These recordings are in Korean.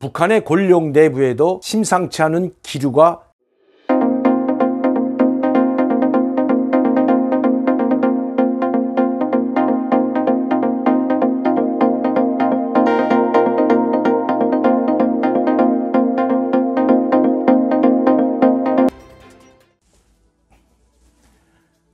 북한의 권력 내부에도 심상치 않은 기류가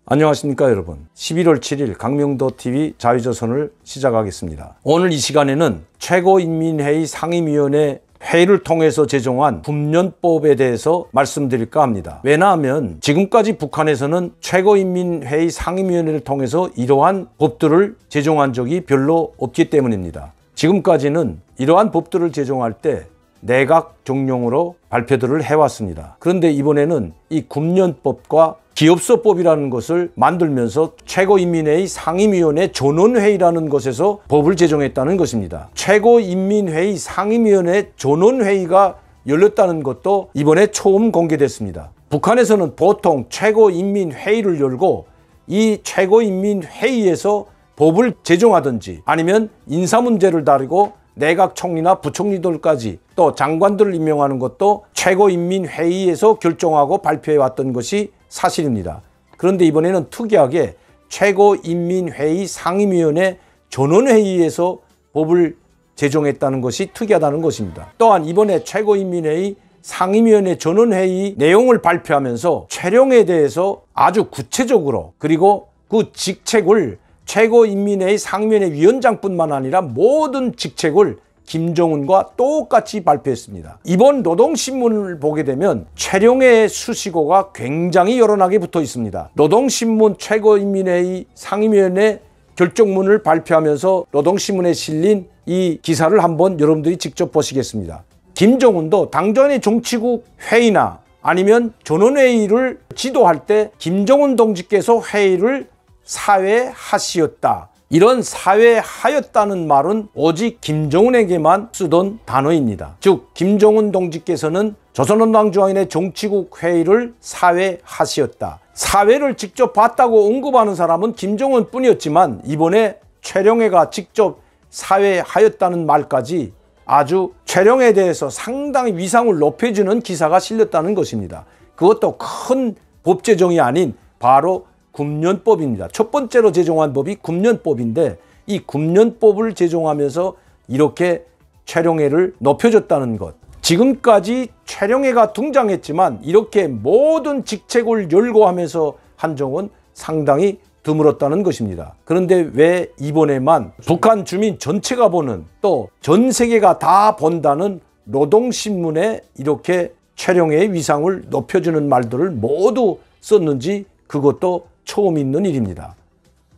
안녕하십니까 여러분. 11월 7일 강명도TV 자유조선을 시작하겠습니다. 오늘 이 시간에는 최고인민회의 상임위원회 회의를 통해서 제정한 금년법에 대해서 말씀드릴까 합니다. 왜냐하면 지금까지 북한에서는 최고인민회의 상임위원회를 통해서 이러한 법들을 제정한 적이 별로 없기 때문입니다. 지금까지는 이러한 법들을 제정할 때 내각 정령으로 발표들을 해왔습니다. 그런데 이번에는 이 금년법과 기업소법이라는 것을 만들면서 최고인민회의 상임위원회 전원회의라는 것에서 법을 제정했다는 것입니다. 최고인민회의 상임위원회 전원회의가 열렸다는 것도 이번에 처음 공개됐습니다. 북한에서는 보통 최고인민회의를 열고 이 최고인민회의에서 법을 제정하든지 아니면 인사문제를 다루고 내각 총리나 부총리들까지 또 장관들을 임명하는 것도 최고인민회의에서 결정하고 발표해왔던 것이 사실입니다. 그런데 이번에는 특이하게 최고인민회의 상임위원회 전원회의에서 법을 제정했다는 것이 특이하다는 것입니다. 또한 이번에 최고인민회의 상임위원회 전원회의 내용을 발표하면서 최룡에 대해서 아주 구체적으로 그리고 그 직책을 최고인민회의 상임위원회 위원장뿐만 아니라 모든 직책을 김정은과 똑같이 발표했습니다. 이번 노동신문을 보게 되면 최룡해의 수식어가 굉장히 여론하게 붙어 있습니다. 노동신문 최고인민회의 상임위원회 결정문을 발표하면서 노동신문에 실린 이 기사를 한번 여러분들이 직접 보시겠습니다. 김정은도 당전의 정치국 회의나 아니면 전원회의를 지도할 때 김정은 동지께서 회의를 사회하시었다. 이런 사회하였다는 말은 오직 김정은에게만 쓰던 단어입니다. 즉 김정은 동지께서는 조선노동당중앙위원회 정치국 회의를 사회하시었다. 사회를 직접 봤다고 언급하는 사람은 김정은 뿐이었지만 이번에 최룡해가 직접 사회하였다는 말까지 아주 최룡해에 대해서 상당히 위상을 높여주는 기사가 실렸다는 것입니다. 그것도 큰 법 제정이 아닌 바로 금년법입니다. 첫 번째로 제정한 법이 금년법인데 이 금년법을 제정하면서 이렇게 최룡해를 높여줬다는 것. 지금까지 최룡해가 등장했지만 이렇게 모든 직책을 열거하면서 한 적은 상당히 드물었다는 것입니다. 그런데 왜 이번에만 북한 주민 전체가 보는 또 전 세계가 다 본다는 노동신문에 이렇게 최룡해의 위상을 높여주는 말들을 모두 썼는지 그것도 처음 있는 일입니다.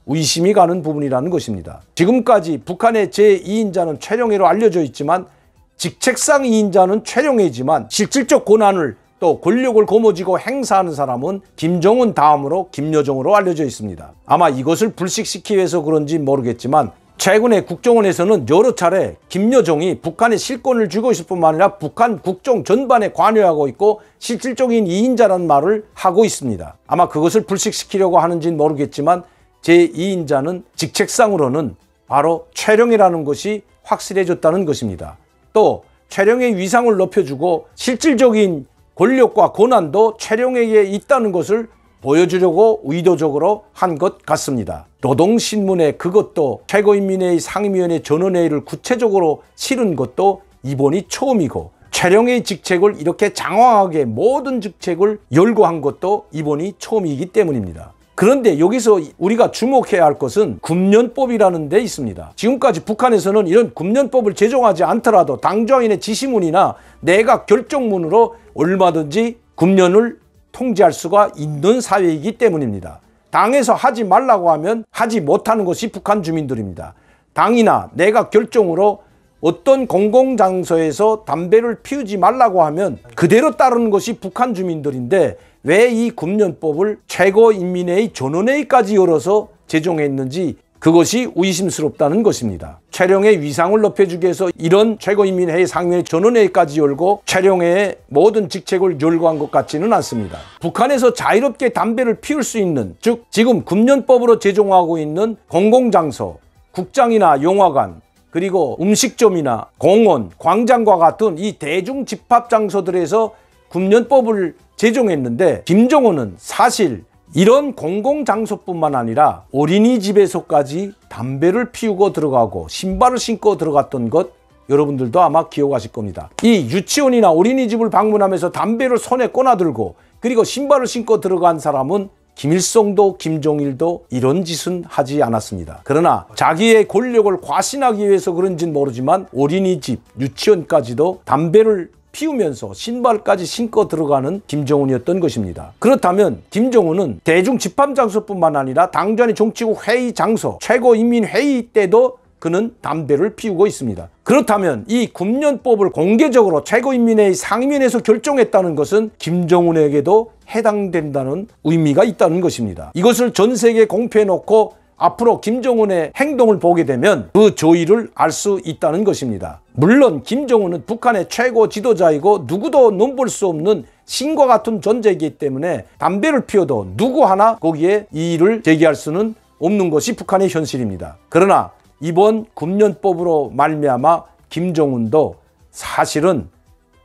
의심이 가는 부분이라는 것입니다. 지금까지 북한의 제2인자는 최룡해로 알려져 있지만 직책상 2인자는 최룡해지만 실질적 권한을 또 권력을 거머쥐고 행사하는 사람은 김정은 다음으로 김여정으로 알려져 있습니다. 아마 이것을 불식시키기 위해서 그런지 모르겠지만 최근에 국정원에서는 여러 차례 김여정이 북한에 실권을 쥐고 있을 뿐만 아니라 북한 국정 전반에 관여하고 있고 실질적인 2인자라는 말을 하고 있습니다. 아마 그것을 불식시키려고 하는지는 모르겠지만 제2인자는 직책상으로는 바로 최룡해라는 것이 확실해졌다는 것입니다. 또 최룡해의 위상을 높여주고 실질적인 권력과 권한도 최룡해에 있다는 것을 보여주려고 의도적으로 한 것 같습니다. 노동신문에 그것도 최고인민회의 상임위원회 전원회의를 구체적으로 실은 것도 이번이 처음이고 최룡해의 직책을 이렇게 장황하게 모든 직책을 열거한 것도 이번이 처음이기 때문입니다. 그런데 여기서 우리가 주목해야 할 것은 금년법이라는 데 있습니다. 지금까지 북한에서는 이런 금년법을 제정하지 않더라도 당정인의 지시문이나 내각 결정문으로 얼마든지 금년을 통제할 수가 있는 사회이기 때문입니다. 당에서 하지 말라고 하면 하지 못하는 것이 북한 주민들입니다. 당이나 내각 결정으로 어떤 공공장소에서 담배를 피우지 말라고 하면 그대로 따르는 것이 북한 주민들인데 왜 이 금년법을 최고인민회의 전원회의까지 열어서 제정했는지 그것이 의심스럽다는 것입니다. 최룡해의 위상을 높여주기 위해서 이런 최고인민회의 상임위원회 전원회의까지 열고 최룡해의 모든 직책을 열거한 것 같지는 않습니다. 북한에서 자유롭게 담배를 피울 수 있는, 즉 지금 금년법으로 제정하고 있는 공공장소, 국장이나 영화관, 그리고 음식점이나 공원, 광장과 같은 이 대중 집합 장소들에서 금연법을 제정했는데 김정은은 사실 이런 공공장소뿐만 아니라 어린이집에서까지 담배를 피우고 들어가고 신발을 신고 들어갔던 것 여러분들도 아마 기억하실 겁니다. 이 유치원이나 어린이집을 방문하면서 담배를 손에 꺼내들고 그리고 신발을 신고 들어간 사람은 김일성도 김정일도 이런 짓은 하지 않았습니다. 그러나 자기의 권력을 과신하기 위해서 그런지는 모르지만 어린이집, 유치원까지도 담배를 피우면서 신발까지 신고 들어가는 김정은이었던 것입니다. 그렇다면 김정은은 대중 집합장소뿐만 아니라 당전의 정치국 회의 장소, 최고인민회의 때도 그는 담배를 피우고 있습니다. 그렇다면 이 금연법을 공개적으로 최고인민회의 상임위원회에서 결정했다는 것은 김정은에게도 해당된다는 의미가 있다는 것입니다. 이것을 전 세계에 공표해놓고 앞으로 김정은의 행동을 보게 되면 그 조의를 알 수 있다는 것입니다. 물론 김정은은 북한의 최고 지도자이고 누구도 넘볼 수 없는 신과 같은 존재이기 때문에 담배를 피워도 누구 하나 거기에 이의를 제기할 수는 없는 것이 북한의 현실입니다. 그러나 이번 금연법으로 말미암아 김정은도 사실은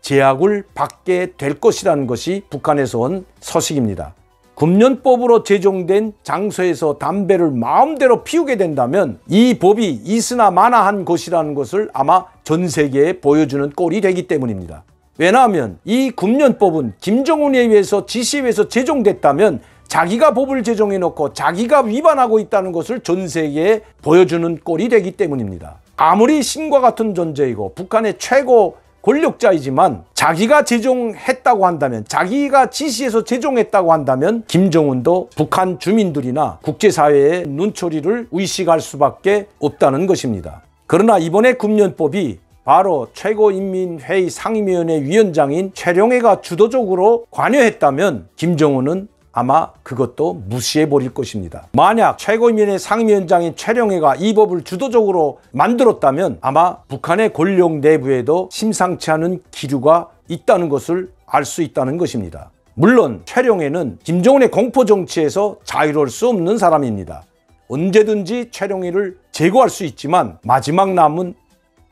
제약을 받게 될 것이라는 것이 북한에서 온 소식입니다. 금연법으로 제정된 장소에서 담배를 마음대로 피우게 된다면 이 법이 있으나 마나한 것이라는 것을 아마 전 세계에 보여주는 꼴이 되기 때문입니다. 왜냐하면 이 금연법은 김정은에 의해서 지시에 의해서 제정됐다면 자기가 법을 제정해놓고 자기가 위반하고 있다는 것을 전 세계에 보여주는 꼴이 되기 때문입니다. 아무리 신과 같은 존재이고 북한의 최고 권력자이지만 자기가 제정했다고 한다면, 자기가 지시해서 제정했다고 한다면 김정은도 북한 주민들이나 국제사회의 눈초리를 의식할 수밖에 없다는 것입니다. 그러나 이번에 금연법이 바로 최고인민회의 상임위원회 위원장인 최룡해가 주도적으로 관여했다면 김정은은 아마 그것도 무시해버릴 것입니다. 만약 최고인민회의 상임위원장인 최룡해가 이 법을 주도적으로 만들었다면 아마 북한의 권력 내부에도 심상치 않은 기류가 있다는 것을 알 수 있다는 것입니다. 물론 최룡해는 김정은의 공포정치에서 자유로울 수 없는 사람입니다. 언제든지 최룡해를 제거할 수 있지만 마지막 남은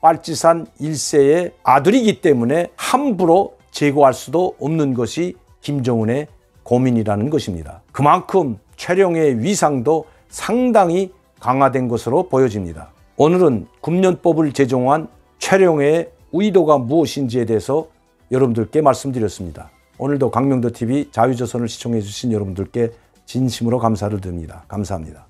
빨치산 1세의 아들이기 때문에 함부로 제거할 수도 없는 것이 김정은의 고민이라는 것입니다. 그만큼 최룡해의 위상도 상당히 강화된 것으로 보여집니다. 오늘은 금연법을 제정한 최룡해의 의도가 무엇인지에 대해서 여러분들께 말씀드렸습니다. 오늘도 강명도TV 자유조선을 시청해 주신 여러분들께 진심으로 감사를 드립니다. 감사합니다.